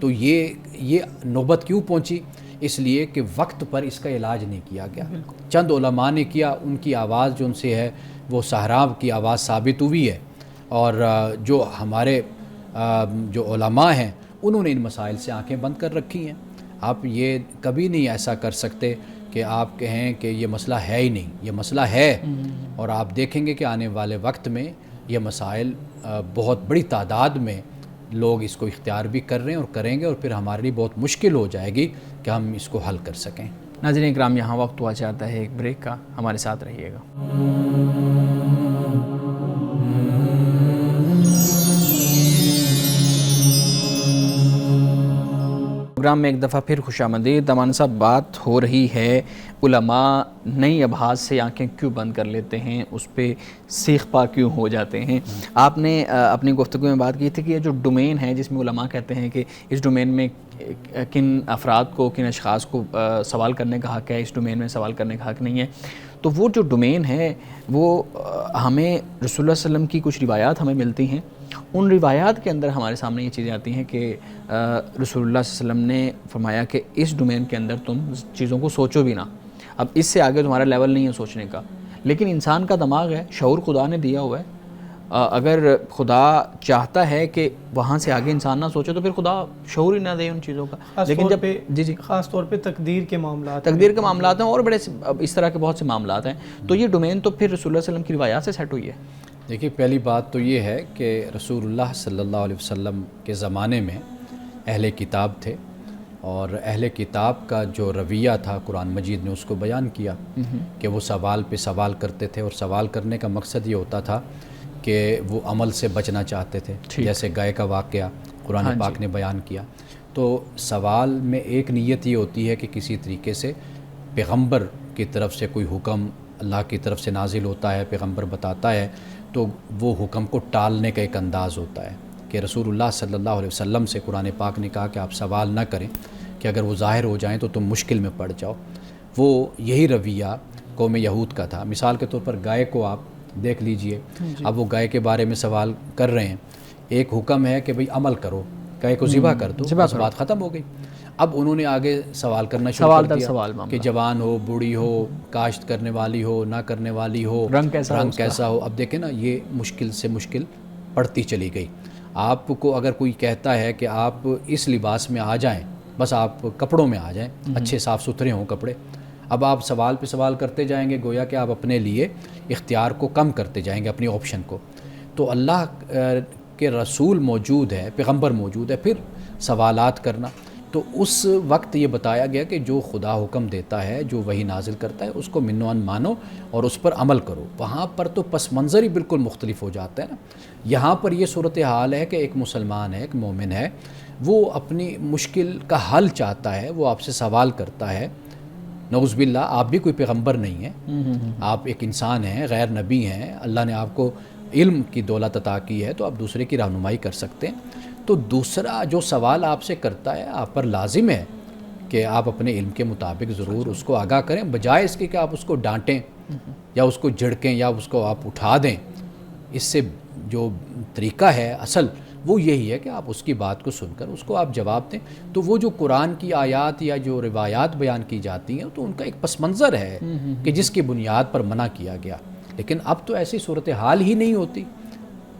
تو یہ نوبت کیوں پہنچی؟ اس لیے کہ وقت پر اس کا علاج نہیں کیا گیا۔ چند علماء نے کیا، ان کی آواز جو ان سے ہے وہ صحرا کی آواز ثابت ہوئی ہے، اور جو ہمارے جو علماء ہیں انہوں نے ان مسائل سے آنکھیں بند کر رکھی ہیں۔ آپ یہ کبھی نہیں ایسا کر سکتے کہ آپ کہیں کہ یہ مسئلہ ہے ہی نہیں، یہ مسئلہ ہے، اور آپ دیکھیں گے کہ آنے والے وقت میں یہ مسائل بہت بڑی تعداد میں لوگ اس کو اختیار بھی کر رہے ہیں اور کریں گے، اور پھر ہمارے لیے بہت مشکل ہو جائے گی کہ ہم اس کو حل کر سکیں۔ ناظرین اکرام، یہاں وقت ہوا چاہتا ہے ایک بریک کا، ہمارے ساتھ رہیے گا۔ پروگرام میں ایک دفعہ پھر خوش آمدید۔ امان صاحب، بات ہو رہی ہے علماء نئی ابحاث سے آنکھیں کیوں بند کر لیتے ہیں، اس پہ سیخ پا کیوں ہو جاتے ہیں۔ آپ نے اپنی گفتگو میں بات کی تھی کہ یہ جو ڈومین ہے جس میں علماء کہتے ہیں کہ اس ڈومین میں کن افراد کو، کن اشخاص کو سوال کرنے کا حق ہے، اس ڈومین میں سوال کرنے کا حق نہیں ہے، تو وہ جو ڈومین ہے وہ ہمیں رسول اللہ صلی اللہ علیہ وسلم کی کچھ روایات ہمیں ملتی ہیں، ان روایات کے اندر ہمارے سامنے یہ چیزیں آتی ہیں کہ رسول اللہ صلی اللہ علیہ وسلم نے فرمایا کہ اس ڈومین کے اندر تم چیزوں کو سوچو بھی نہ، اب اس سے آگے تمہارا لیول نہیں ہے سوچنے کا، لیکن انسان کا دماغ ہے، شعور خدا نے دیا ہوا ہے، اگر خدا چاہتا ہے کہ وہاں سے آگے انسان نہ سوچے تو پھر خدا شعور ہی نہ دے ان چیزوں کا۔ لیکن جب خاص طور پہ تقدیر کے معاملات ہیں اور بڑے اس طرح کے بہت سے معاملات ہیں، تو یہ ڈومین تو پھر رسول اللہ صلی اللہ علیہ وسلم کی روایات سے سیٹ ہوئی ہے۔ دیکھیے، پہلی بات تو یہ ہے کہ رسول اللہ صلی اللہ علیہ وسلم کے زمانے میں اہل کتاب تھے، اور اہل کتاب کا جو رویہ تھا قرآن مجید نے اس کو بیان کیا کہ وہ سوال پہ سوال کرتے تھے، اور سوال کرنے کا مقصد یہ ہوتا تھا کہ وہ عمل سے بچنا چاہتے تھے، جیسے گائے کا واقعہ قرآن پاک نے بیان کیا۔ تو سوال میں ایک نیت یہ ہوتی ہے کہ کسی طریقے سے پیغمبر کی طرف سے کوئی حکم اللہ کی طرف سے نازل ہوتا ہے، پیغمبر بتاتا ہے، تو وہ حکم کو ٹالنے کا ایک انداز ہوتا ہے کہ رسول اللہ صلی اللہ علیہ وسلم سے قرآن پاک نے کہا کہ آپ سوال نہ کریں کہ اگر وہ ظاہر ہو جائیں تو تم مشکل میں پڑ جاؤ۔ وہ یہی رویہ قوم یہود کا تھا۔ مثال کے طور پر گائے کو آپ دیکھ لیجئے، اب وہ گائے کے بارے میں سوال کر رہے ہیں، ایک حکم ہے کہ بھئی عمل کرو، گائے کو ذبح کر دو، بس بات ختم ہو گئی۔ اب انہوں نے آگے سوال کرنا شروع کر دیا کہ جوان ہو، بوڑھی ہو، کاشت کرنے والی ہو، نہ کرنے والی ہو، رنگ کیسا ہو۔ اب دیکھیں نا، یہ مشکل سے مشکل پڑتی چلی گئی۔ آپ کو اگر کوئی کہتا ہے کہ آپ اس لباس میں آ جائیں، بس آپ کپڑوں میں آ جائیں، اچھے صاف ستھرے ہوں کپڑے، اب آپ سوال پہ سوال کرتے جائیں گے، گویا کہ آپ اپنے لیے اختیار کو کم کرتے جائیں گے، اپنی آپشن کو۔ تو اللہ کے رسول موجود ہے، پیغمبر موجود ہے، پھر سوالات کرنا۔ تو اس وقت یہ بتایا گیا کہ جو خدا حکم دیتا ہے، جو وحی نازل کرتا ہے، اس کو من و عن مانو اور اس پر عمل کرو۔ وہاں پر تو پس منظر ہی بالکل مختلف ہو جاتا ہے نا۔ یہاں پر یہ صورتحال ہے کہ ایک مسلمان ہے، ایک مومن ہے، وہ اپنی مشکل کا حل چاہتا ہے، وہ آپ سے سوال کرتا ہے۔ نعوذ باللہ، آپ بھی کوئی پیغمبر نہیں ہیں، آپ ایک انسان ہیں، غیر نبی ہیں، اللہ نے آپ کو علم کی دولت عطا کی ہے تو آپ دوسرے کی رہنمائی کر سکتے ہیں۔ تو دوسرا جو سوال آپ سے کرتا ہے، آپ پر لازم ہے کہ آپ اپنے علم کے مطابق ضرور اس کو آگاہ کریں، بجائے اس کے کہ آپ اس کو ڈانٹیں یا اس کو جھڑکیں یا اس کو آپ اٹھا دیں۔ اس سے جو طریقہ ہے اصل وہ یہی ہے کہ آپ اس کی بات کو سن کر اس کو آپ جواب دیں۔ تو وہ جو قرآن کی آیات یا جو روایات بیان کی جاتی ہیں تو ان کا ایک پس منظر ہے کہ جس کی بنیاد پر منع کیا گیا، لیکن اب تو ایسی صورتحال ہی نہیں ہوتی۔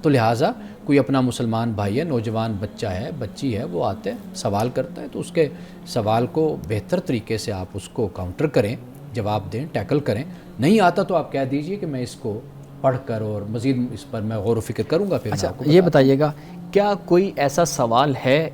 تو لہٰذا کوئی اپنا مسلمان بھائی ہے، نوجوان بچہ ہے، بچی ہے، وہ آتے ہیں سوال کرتا ہے تو اس کے سوال کو بہتر طریقے سے آپ اس کو کاؤنٹر کریں، جواب دیں، ٹیکل کریں۔ نہیں آتا تو آپ کہہ دیجئے کہ میں اس کو پڑھ کر اور مزید اس پر میں غور و فکر کروں گا۔ پھر اچھا، یہ بتائیے گا، کیا کوئی ایسا سوال ہے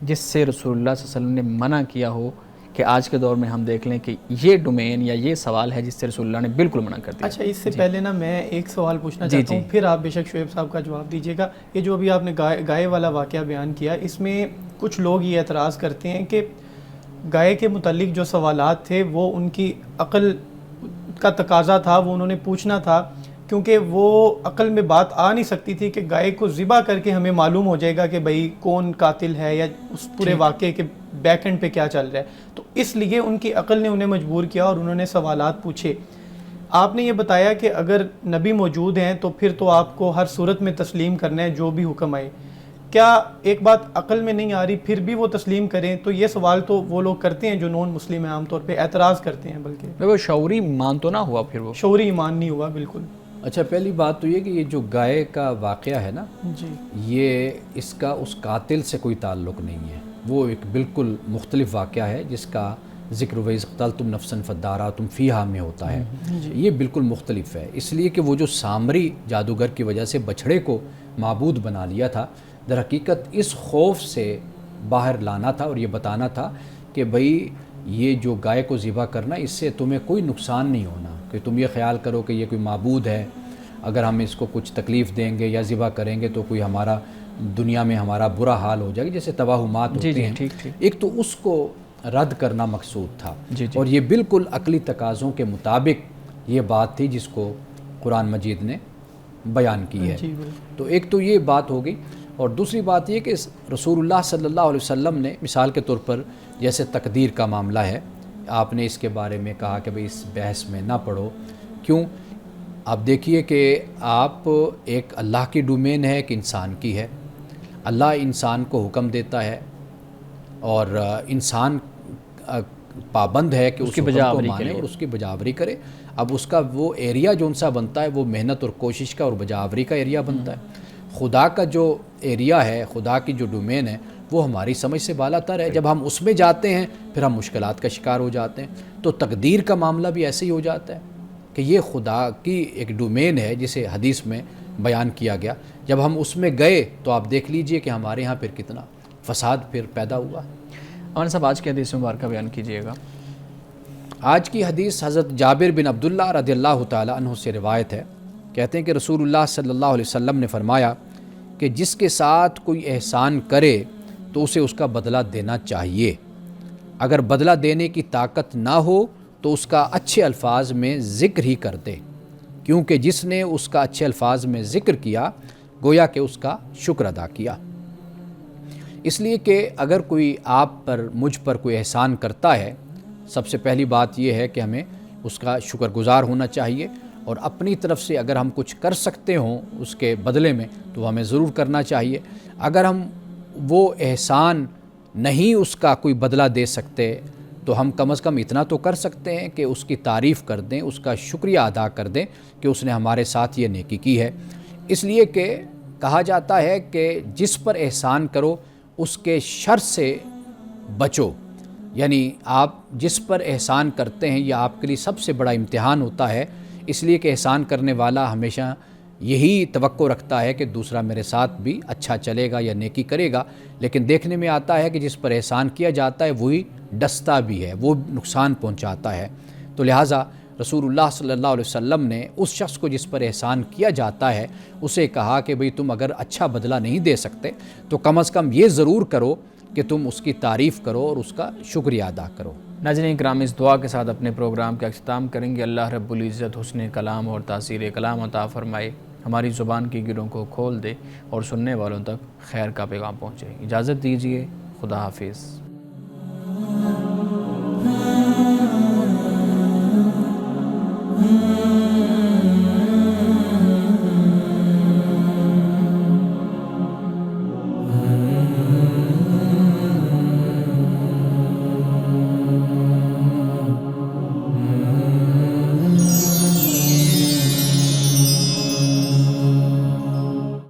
جس سے رسول اللہ صلی اللہ علیہ وسلم نے منع کیا ہو کہ آج کے دور میں ہم دیکھ لیں کہ یہ ڈومین یا یہ سوال ہے جس سے رسول اللہ نے بالکل منع کر دیا؟ اچھا، اس سے پہلے نا میں ایک سوال پوچھنا چاہتا ہوں، پھر آپ بے شک شعیب صاحب کا جواب دیجیے گا۔ یہ جو ابھی آپ نے گائے والا واقعہ بیان کیا، اس میں کچھ لوگ یہ اعتراض کرتے ہیں کہ گائے کے متعلق جو سوالات تھے وہ ان کی عقل کا تقاضا تھا، وہ انہوں نے پوچھنا تھا، کیونکہ وہ عقل میں بات آ نہیں سکتی تھی کہ گائے کو ذبح کر کے ہمیں معلوم ہو جائے گا کہ بھئی کون قاتل ہے یا اس پورے واقعے کے بیک اینڈ پہ کیا چل رہا ہے. تو اس لیے ان کی عقل نے انہیں مجبور کیا اور انہوں نے سوالات پوچھے. آپ نے یہ بتایا کہ اگر نبی موجود ہیں تو پھر تو آپ کو ہر صورت میں تسلیم کرنا ہے جو بھی حکم آئے. کیا ایک بات عقل میں نہیں آ رہی پھر بھی وہ تسلیم کریں؟ تو یہ سوال تو وہ لوگ کرتے ہیں جو نون مسلم ہیں، عام طور پہ اعتراض کرتے ہیں. بلکہ وہ شعوری ایمان تو نہ ہوا، پھر وہ شعوری ایمان نہیں ہوا بالکل. اچھا، پہلی بات تو یہ کہ یہ جو گائے کا واقعہ ہے نا، جی یہ اس کا اس قاتل سے کوئی تعلق نہیں ہے. وہ ایک بالکل مختلف واقعہ ہے جس کا ذکر وَإِذْ قَتَلْتُمْ نَفْسًا فَادَّارَأْتُمْ فِيهَا میں ہوتا ہے. یہ بالکل مختلف ہے، اس لیے کہ وہ جو سامری جادوگر کی وجہ سے بچھڑے کو معبود بنا لیا تھا، در حقیقت اس خوف سے باہر لانا تھا اور یہ بتانا تھا کہ بھئی یہ جو گائے کو ذبح کرنا، اس سے تمہیں کوئی نقصان نہیں ہونا، کہ تم یہ خیال کرو کہ یہ کوئی معبود ہے، اگر ہم اس کو کچھ تکلیف دیں گے یا ذبح کریں گے تو کوئی ہمارا دنیا میں ہمارا برا حال ہو جائے گا، جیسے توہمات ہوتے ہیں. ایک تو اس کو رد کرنا مقصود تھا، اور یہ بالکل عقلی تقاضوں کے مطابق یہ بات تھی جس کو قرآن مجید نے بیان کی ہے. تو ایک تو یہ بات ہو گئی، اور دوسری بات یہ کہ رسول اللہ صلی اللہ علیہ وسلم نے مثال کے طور پر جیسے تقدیر کا معاملہ ہے، آپ نے اس کے بارے میں کہا کہ بھئی اس بحث میں نہ پڑھو. کیوں؟ آپ دیکھیے کہ آپ ایک اللہ کی ڈومین ہے کہ انسان کی ہے. اللہ انسان کو حکم دیتا ہے اور انسان پابند ہے کہ اس حکم کو مانے اور اس کی بجاوری کرے. اب اس کا وہ ایریا جو ان سا بنتا ہے وہ محنت اور کوشش کا اور بجاوری کا ایریا بنتا ہے. خدا کا جو ایریا ہے، خدا کی جو ڈومین ہے، وہ ہماری سمجھ سے بالا تر ہے. جب ہم اس میں جاتے ہیں پھر ہم مشکلات کا شکار ہو جاتے ہیں. تو تقدیر کا معاملہ بھی ایسے ہی ہو جاتا ہے کہ یہ خدا کی ایک ڈومین ہے جسے حدیث میں بیان کیا گیا. جب ہم اس میں گئے تو آپ دیکھ لیجئے کہ ہمارے ہاں پھر کتنا فساد پھر پیدا ہوا. اور صاحب آج کی حدیث مبارکہ بیان کیجئے گا. آج کی حدیث حضرت جابر بن عبداللہ رضی اللہ تعالی عنہ سے روایت ہے. کہتے ہیں کہ رسول اللہ صلی اللہ علیہ وسلم نے فرمایا کہ جس کے ساتھ کوئی احسان کرے تو اسے اس کا بدلہ دینا چاہیے. اگر بدلہ دینے کی طاقت نہ ہو تو اس کا اچھے الفاظ میں ذکر ہی کر دے، کیونکہ جس نے اس کا اچھے الفاظ میں ذکر کیا گویا کہ اس کا شکر ادا کیا. اس لیے کہ اگر کوئی آپ پر مجھ پر کوئی احسان کرتا ہے، سب سے پہلی بات یہ ہے کہ ہمیں اس کا شکر گزار ہونا چاہیے، اور اپنی طرف سے اگر ہم کچھ کر سکتے ہوں اس کے بدلے میں تو ہمیں ضرور کرنا چاہیے. اگر ہم وہ احسان نہیں اس کا کوئی بدلہ دے سکتے تو ہم کم از کم اتنا تو کر سکتے ہیں کہ اس کی تعریف کر دیں، اس کا شکریہ ادا کر دیں کہ اس نے ہمارے ساتھ یہ نیکی کی ہے. اس لیے کہ کہا جاتا ہے کہ جس پر احسان کرو اس کے شر سے بچو. یعنی آپ جس پر احسان کرتے ہیں یہ آپ کے لیے سب سے بڑا امتحان ہوتا ہے، اس لیے کہ احسان کرنے والا ہمیشہ یہی توقع رکھتا ہے کہ دوسرا میرے ساتھ بھی اچھا چلے گا یا نیکی کرے گا. لیکن دیکھنے میں آتا ہے کہ جس پر احسان کیا جاتا ہے وہی ڈستا بھی ہے، وہ نقصان پہنچاتا ہے. تو لہٰذا رسول اللہ صلی اللہ علیہ وسلم نے اس شخص کو جس پر احسان کیا جاتا ہے اسے کہا کہ بھئی تم اگر اچھا بدلہ نہیں دے سکتے تو کم از کم یہ ضرور کرو کہ تم اس کی تعریف کرو اور اس کا شکریہ ادا کرو. ناظرین کرام، اس دعا کے ساتھ اپنے پروگرام کا اختتام کریں گے. اللہ رب العزت حسن کلام اور تاثیر کلام عطا فرمائے، ہماری زبان کی گروں کو کھول دے اور سننے والوں تک خیر کا پیغام پہنچے. اجازت دیجیے، خدا حافظ.